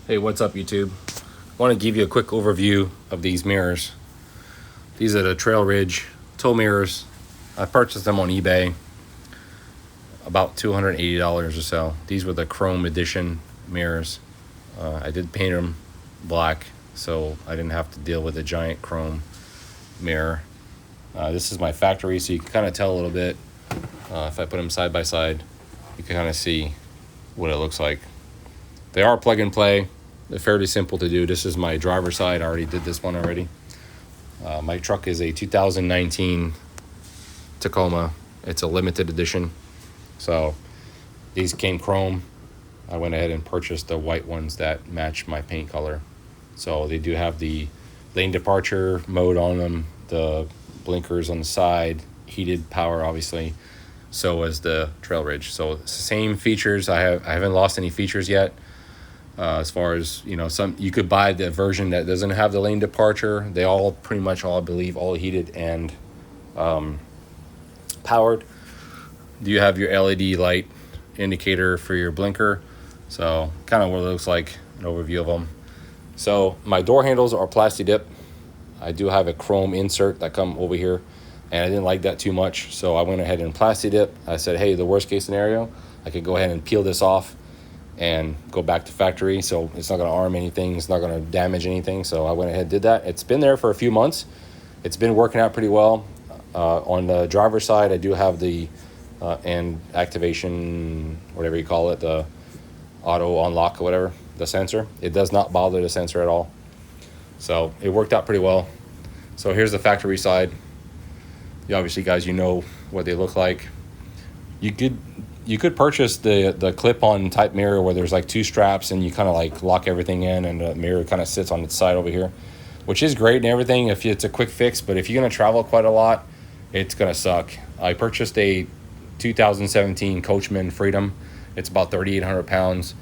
Hey, what's up, YouTube? I want to give you a quick overview of these mirrors. These are the Trail Ridge tow mirrors. I purchased them on eBay, about $280 or so. These were the Chrome Edition mirrors. I did paint them black, so I didn't have to deal with a giant chrome mirror. This is my factory, so you can kind of tell a little bit. If I put them side by side, you can kind of see what it looks like. They are plug and play. They're fairly simple to do. This is my driver's side. I already did this one already. My truck is a 2019 Tacoma. It's a limited edition. So these came chrome. I went ahead and purchased the white ones that match my paint color. So they do have the lane departure mode on them, the blinkers on the side, heated power obviously. So as the Trail Ridge. So it's the same features. I haven't lost any features yet. As far as, some you could buy the version that doesn't have the lane departure. They all pretty much all, I believe, all heated and powered. Do you have your LED light indicator for your blinker? So kind of what it looks like, an overview of them. So my door handles are plasti dip. I do have a chrome insert that come over here, and I didn't like that too much, so I went ahead and plasti dip. I said, hey, the worst case scenario, I could go ahead and peel this off and go back to factory, so it's not going to harm anything, it's not going to damage anything. So I went ahead and did that. It's been there for a few months. It's been working out pretty well. On the driver's side, I do have the and activation, whatever you call it, the auto unlock or whatever, the sensor. It does not bother the sensor at all, so it worked out pretty well. So here's the factory side. Obviously, guys, you know what they look like. You could purchase the clip-on type mirror where there's like two straps and you kind of like lock everything in, and the mirror kind of sits on its side over here, which is great and everything if it's a quick fix. But if you're going to travel quite a lot, it's going to suck. I purchased a 2017 Coachman Freedom. It's about 3,800 pounds,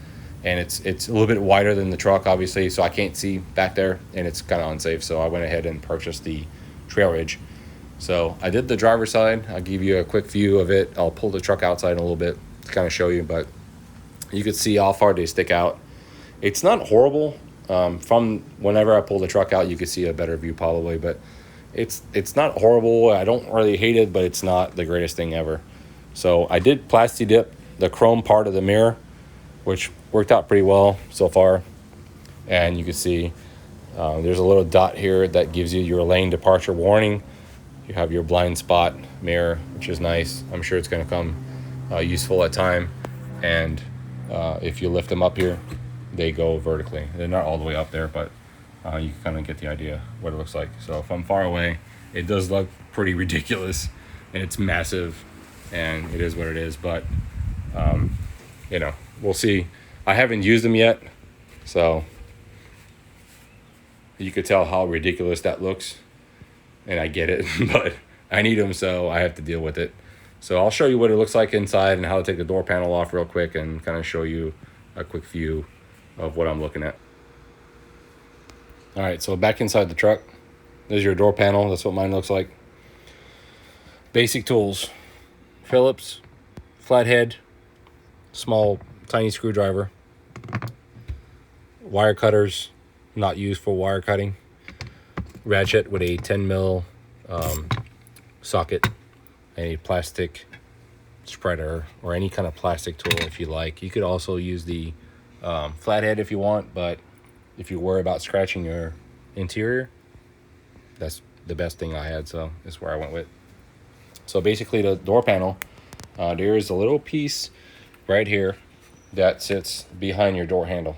and it's a little bit wider than the truck, obviously, so I can't see back there, and it's kind of unsafe. So I went ahead and purchased the Trail Ridge. So I did the driver's side. I'll give you a quick view of it. I'll pull the truck outside in a little bit to kind of show you, but you could see how far they stick out. It's not horrible. From whenever I pull the truck out, you could see a better view probably, but it's not horrible. I don't really hate it, but it's not the greatest thing ever. So I did plasti dip the chrome part of the mirror, which worked out pretty well so far. And you can see there's a little dot here that gives you your lane departure warning. You have your blind spot mirror, which is nice. I'm sure it's going to come useful at time. And if you lift them up here, they go vertically. They're not all the way up there, but you can kind of get the idea what it looks like. So if I'm far away, it does look pretty ridiculous, and it's massive, and it is what it is. But we'll see. I haven't used them yet, so you could tell how ridiculous that looks. And I get it, but I need them, so I have to deal with it. So I'll show you what it looks like inside and how to take the door panel off real quick and kind of show you a quick view of what I'm looking at. All right, so back inside the truck. There's your door panel. That's what mine looks like. Basic tools. Phillips, flathead, small, tiny screwdriver. Wire cutters, not used for wire cutting. Ratchet with a 10 mil socket, a plastic spreader, or any kind of plastic tool if you like. You could also use the flathead if you want, but if you worry about scratching your interior, that's the best thing I had, so that's where I went with. So basically the door panel, there is a little piece right here that sits behind your door handle.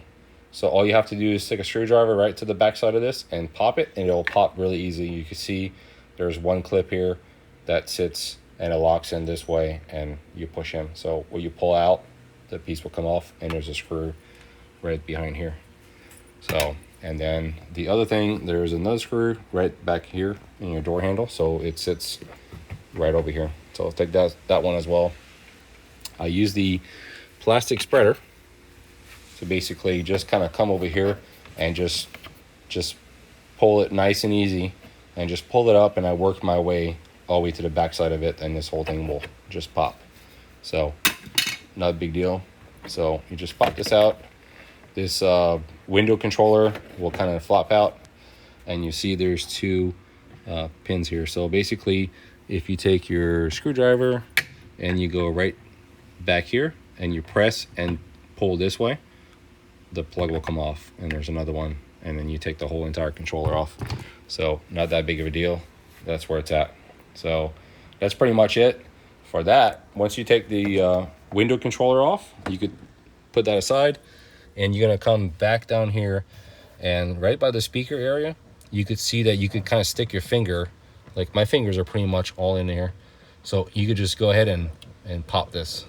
So all you have to do is stick a screwdriver right to the back side of this and pop it, and it'll pop really easy. You can see there's one clip here that sits and it locks in this way, and you push in. So when you pull out, the piece will come off, and there's a screw right behind here. So, and then the other thing, there's another screw right back here in your door handle, so it sits right over here. So I'll take that one as well. I use the plastic spreader. So basically just kind of come over here and just pull it nice and easy, and just pull it up, and I work my way all the way to the back side of it, and this whole thing will just pop. So not a big deal. So you just pop this out, this window controller will kind of flop out, and you see there's two pins here. So basically, if you take your screwdriver and you go right back here and you press and pull this way, the plug will come off, and there's another one, and then you take the whole entire controller off. So not that big of a deal. That's where it's at. So that's pretty much it for that. Once you take the window controller off, you could put that aside, and you're gonna come back down here, and right by the speaker area, you could see that you could kind of stick your finger, like my fingers are pretty much all in there. So you could just go ahead and pop this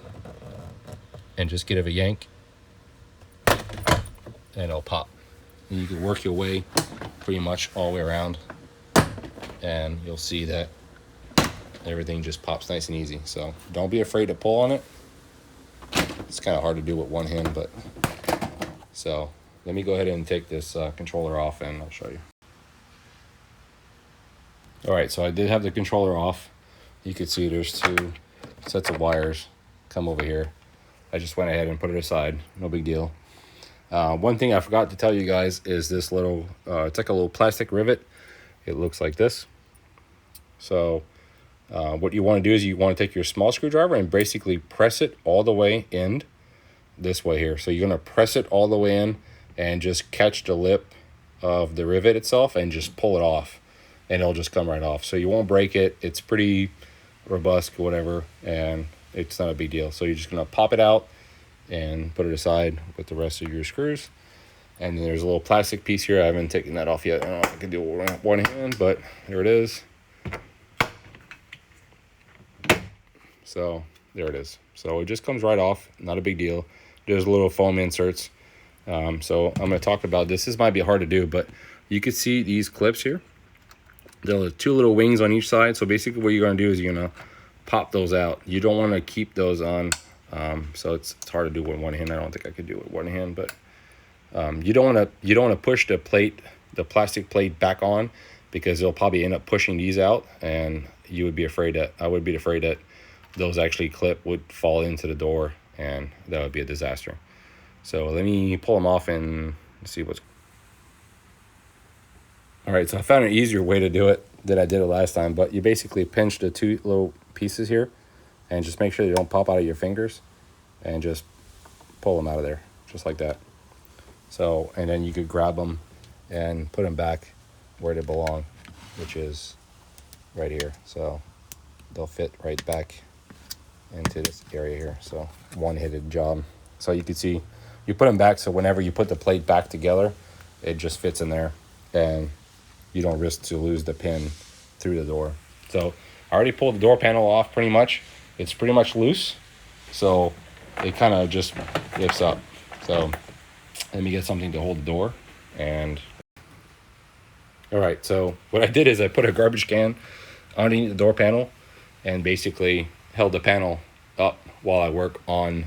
and just give it a yank, and it'll pop. And you can work your way pretty much all the way around, and you'll see that everything just pops nice and easy. So don't be afraid to pull on it. It's kind of hard to do with one hand, but so let me go ahead and take this controller off, and I'll show you. All right, so I did have the controller off. You can see there's two sets of wires come over here. I just went ahead and put it aside, no big deal. One thing I forgot to tell you guys is this little, it's like a little plastic rivet. It looks like this. So what you want to do is you want to take your small screwdriver and basically press it all the way in this way here. So you're going to press it all the way in and just catch the lip of the rivet itself and just pull it off, and it'll just come right off. So you won't break it. It's pretty robust, whatever, and it's not a big deal. So you're just going to pop it out and put it aside with the rest of your screws. And then there's a little plastic piece here. I haven't taken that off yet. I don't know if I can do it with one hand, but there it is. So there it is. So it just comes right off, not a big deal. There's little foam inserts. So I'm going to talk about this. This might be hard to do, but you can see these clips here. There are two little wings on each side. So basically what you're going to do is you're going to pop those out. You don't want to keep those on. So it's hard to do with one hand. I don't think I could do it with one hand, but you don't want to push the plastic plate back on, because it'll probably end up pushing these out, and I would be afraid that those actually would fall into the door, and that would be a disaster. So let me pull them off and see what's. All right, so I found an easier way to do it than I did it last time, but you basically pinch the two little pieces here and just make sure they don't pop out of your fingers, and just pull them out of there just like that. So, and then you could grab them and put them back where they belong, which is right here. So they'll fit right back into this area here. So one-headed job. So you can see you put them back, so whenever you put the plate back together, it just fits in there, and you don't risk to lose the pin through the door. So I already pulled the door panel off pretty much. It's pretty much loose, so it kind of just lifts up. So let me get something to hold the door. And all right, so what I did is I put a garbage can underneath the door panel and basically held the panel up while I work on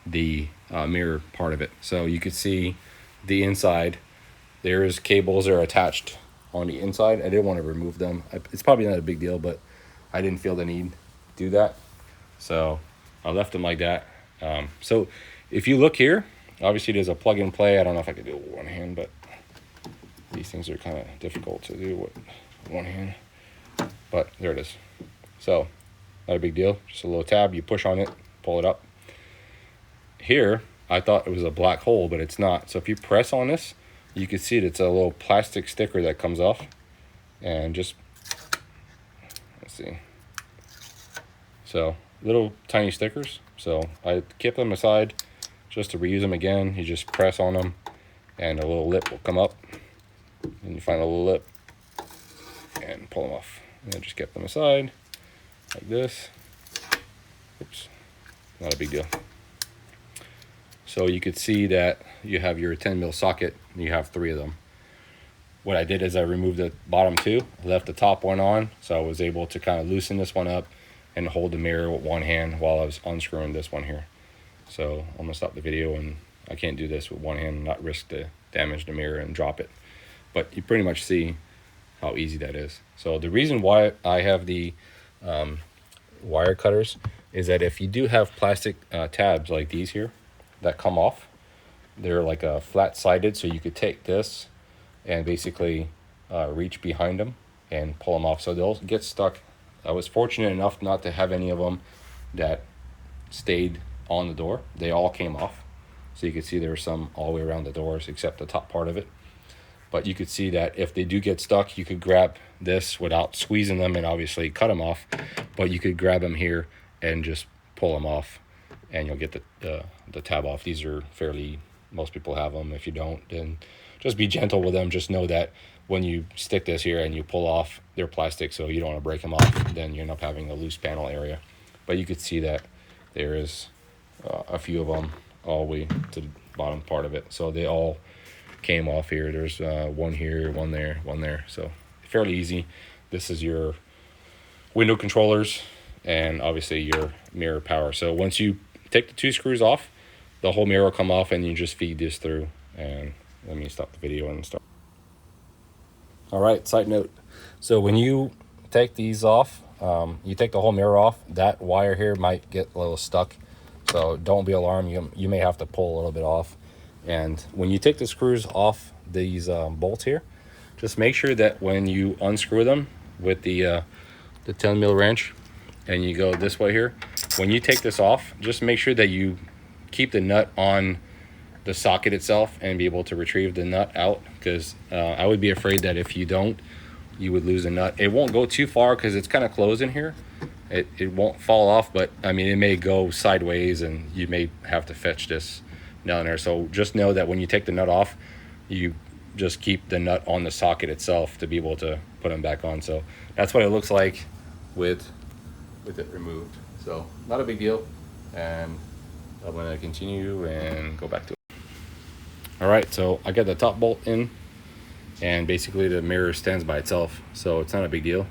the mirror part of it. So you could see the inside. There's cables that are attached on the inside. I didn't want to remove them. It's probably not a big deal, but I didn't feel the need to do that. So I left them like that. So if you look here, obviously there's a plug and play. I don't know if I could do it with one hand, but these things are kind of difficult to do with one hand. But there it is. So not a big deal. Just a little tab. You push on it, pull it up. Here, I thought it was a black hole, but it's not. So if you press on this, you can see it's a little plastic sticker that comes off. And just, let's see. So little tiny stickers. So I kept them aside just to reuse them again. You just press on them and a little lip will come up. And you find a little lip and pull them off. And then just kept them aside like this. Oops, not a big deal. So you could see that you have your 10 mil socket, and you have 3 of them. What I did is I removed the bottom 2, left the top one on, so I was able to kind of loosen this one up and hold the mirror with one hand while I was unscrewing this one here. So I'm gonna stop the video, and I can't do this with one hand and not risk to damage the mirror and drop it. But you pretty much see how easy that is. So the reason why I have the wire cutters is that if you do have plastic tabs like these here that come off, they're like a flat-sided, so you could take this and basically reach behind them and pull them off, so they'll get stuck. I was fortunate enough not to have any of them that stayed on the door. They all came off, so you could see there were some all the way around the doors except the top part of it. But you could see that if they do get stuck, you could grab this without squeezing them and obviously cut them off, but you could grab them here and just pull them off and you'll get the tab off. These are fairly, most people have them. If you don't, then just be gentle with them. Just know that when you stick this here and you pull off, they're plastic, so you don't want to break them off. Then you end up having a loose panel area. But you could see that there is a few of them all the way to the bottom part of it. So they all came off here. There's one here, one there. So fairly easy. This is your window controllers and obviously your mirror power. So once you take the 2 screws off, the whole mirror will come off and you just feed this through. And let me stop the video and start. All right, side note. So when you take these off, you take the whole mirror off, that wire here might get a little stuck. So don't be alarmed. You may have to pull a little bit off. And when you take the screws off these bolts here, just make sure that when you unscrew them with the 10 mil wrench and you go this way here, when you take this off, just make sure that you keep the nut on the socket itself and be able to retrieve the nut out, because I would be afraid that if you don't, you would lose a nut. It won't go too far because it's kind of closed in here. It won't fall off, but I mean, it may go sideways and you may have to fetch this down there. So just know that when you take the nut off, you just keep the nut on the socket itself to be able to put them back on. So that's what it looks like with it removed. So not a big deal, and I'm going to continue and go back to it. All right, so I got the top bolt in, and basically the mirror stands by itself, so it's not a big deal.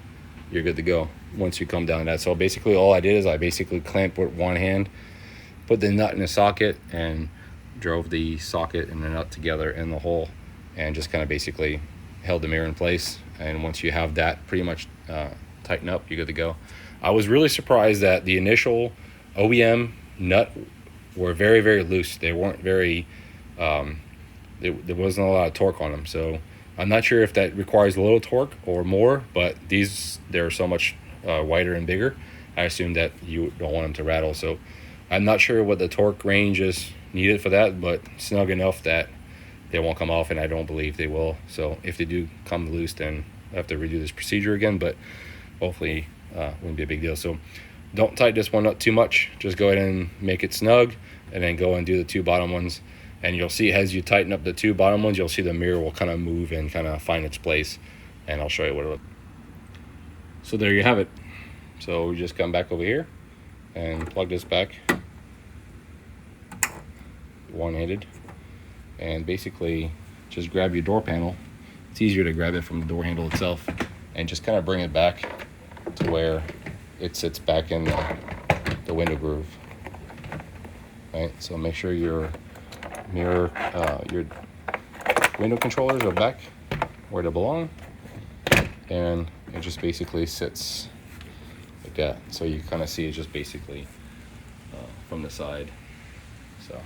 You're good to go once you come down that. So basically all I did is I basically clamped with one hand, put the nut in the socket, and drove the socket and the nut together in the hole, and just kind of basically held the mirror in place. And once you have that pretty much tightened up, you're good to go. I was really surprised that the initial OEM nut were very, very loose. They weren't very, there wasn't a lot of torque on them. So I'm not sure if that requires a little torque or more, but they're so much wider and bigger. I assume that you don't want them to rattle. So I'm not sure what the torque range is needed for that, but snug enough that they won't come off, and I don't believe they will. So if they do come loose, then I have to redo this procedure again, but hopefully wouldn't be a big deal. So don't tighten this one up too much. Just go ahead and make it snug, and then go and do the 2 bottom ones. And you'll see as you tighten up the 2 bottom ones, you'll see the mirror will kind of move and kind of find its place, and I'll show you what it looks like. So there you have it. So we just come back over here and plug this back one-handed, and basically just grab your door panel. It's easier to grab it from the door handle itself, and just kind of bring it back to where it sits back in the window groove. Right, so make sure your mirror, your window controllers are back where they belong, and it just basically sits like that. So you kind of see it just basically from the side. So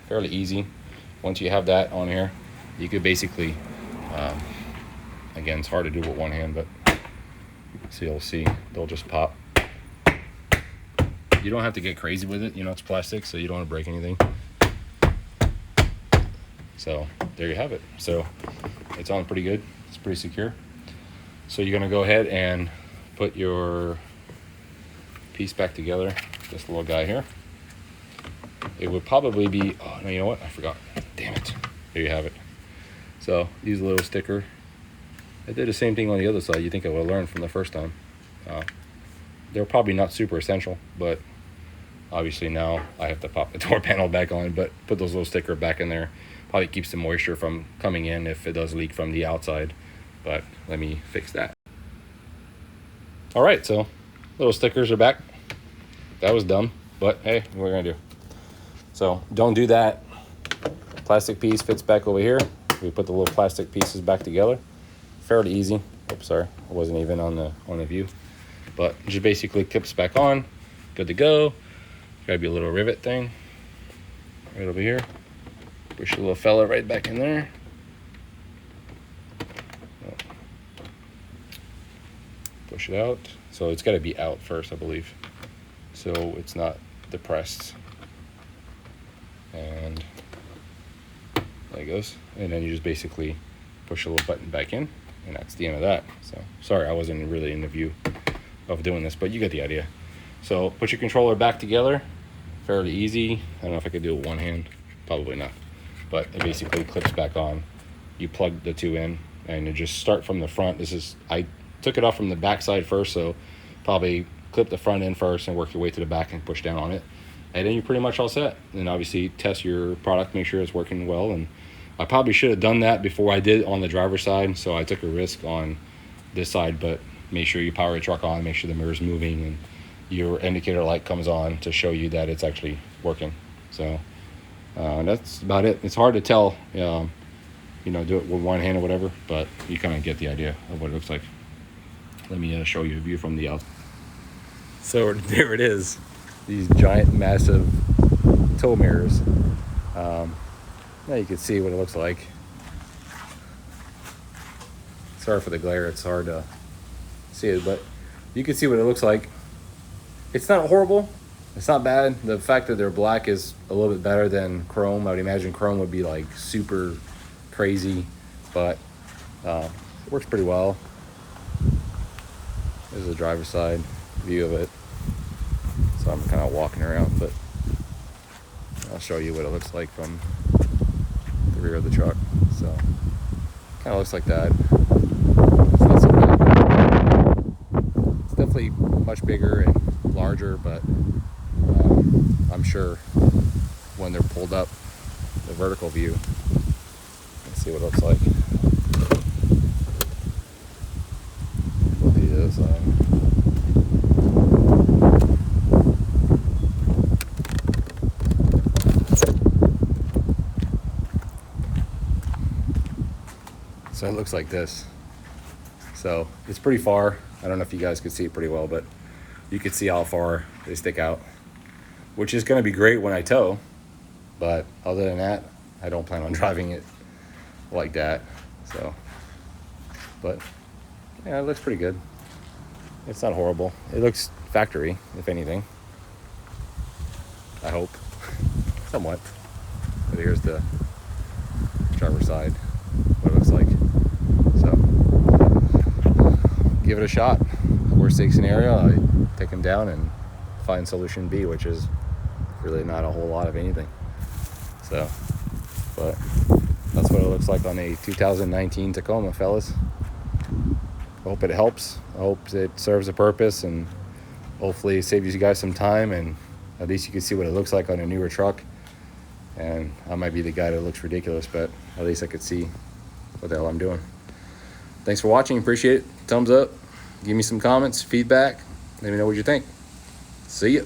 fairly easy. Once you have that on here, you could basically, again, it's hard to do with one hand, but so you'll see they'll just pop. You don't have to get crazy with it, you know, it's plastic, so you don't want to break anything. So there you have it. So it's on pretty good, it's pretty secure. So you're going to go ahead and put your piece back together, this little guy here. It would probably be, oh no, you know what, I forgot, damn it. There you have it. So use a little sticker. I did the same thing on the other side. You think I would have learned from the first time. They're probably not super essential, but obviously now I have to pop the door panel back on, but put those little sticker back in there. Probably keeps the moisture from coming in if it does leak from the outside, but let me fix that. All right, so little stickers are back. That was dumb, but hey, what we're gonna do. So don't do that. Plastic piece fits back over here. We put the little plastic pieces back together. Fairly easy. Oops, sorry, I wasn't even on the view. But just basically clips back on. Good to go. Grab your little rivet thing right over here. Push a little fella right back in there. Push it out. So it's got to be out first, I believe, so it's not depressed. And there it goes. And then you just basically push a little button back in, and that's the end of that. So sorry, I wasn't really in the view of doing this, but you get the idea. So put your controller back together, fairly easy. I don't know if I could do it with one hand, probably not, but it basically clips back on. You plug the two in, and you just start from the front. I took it off from the back side first, so probably clip the front end first and work your way to the back and push down on it, and then you're pretty much all set. And obviously test your product, make sure it's working well. And I probably should have done that before I did on the driver's side, so I took a risk on this side. But make sure you power your truck on, make sure the mirror's moving, and your indicator light comes on to show you that it's actually working. So that's about it. It's hard to tell, do it with one hand or whatever, but you kind of get the idea of what it looks like. Let me show you a view from the outside. So there it is, these giant, massive tow mirrors. Now you can see what it looks like. Sorry for the glare, it's hard to see it, but you can see what it looks like. It's not horrible, it's not bad. The fact that they're black is a little bit better than chrome. I would imagine chrome would be like super crazy, but it works pretty well. This is the driver's side view of it. So I'm kind of walking around, but I'll show you what it looks like from the rear of the truck. So kind of looks like that. It's not so bad. It's definitely much bigger and larger, but I'm sure when they're pulled up, the vertical view, let's see what it looks like. So it looks like this. So it's pretty far. I don't know if you guys could see it pretty well, but you could see how far they stick out, which is going to be great when I tow. But other than that, I don't plan on driving it like that. So, but yeah, it looks pretty good. It's not horrible. It looks factory, if anything. I hope. Somewhat. But here's the driver's side, what it looks like. So, give it a shot. Worst case scenario, I take them down and find solution B, which is really not a whole lot of anything. So, but that's what it looks like on a 2019 Tacoma, fellas. I hope it helps. I hope it serves a purpose, and hopefully it saves you guys some time, and at least you can see what it looks like on a newer truck. And I might be the guy that looks ridiculous, but at least I could see what the hell I'm doing. Thanks for watching. Appreciate it. Thumbs up. Give me some comments, feedback. Let me know what you think. See ya.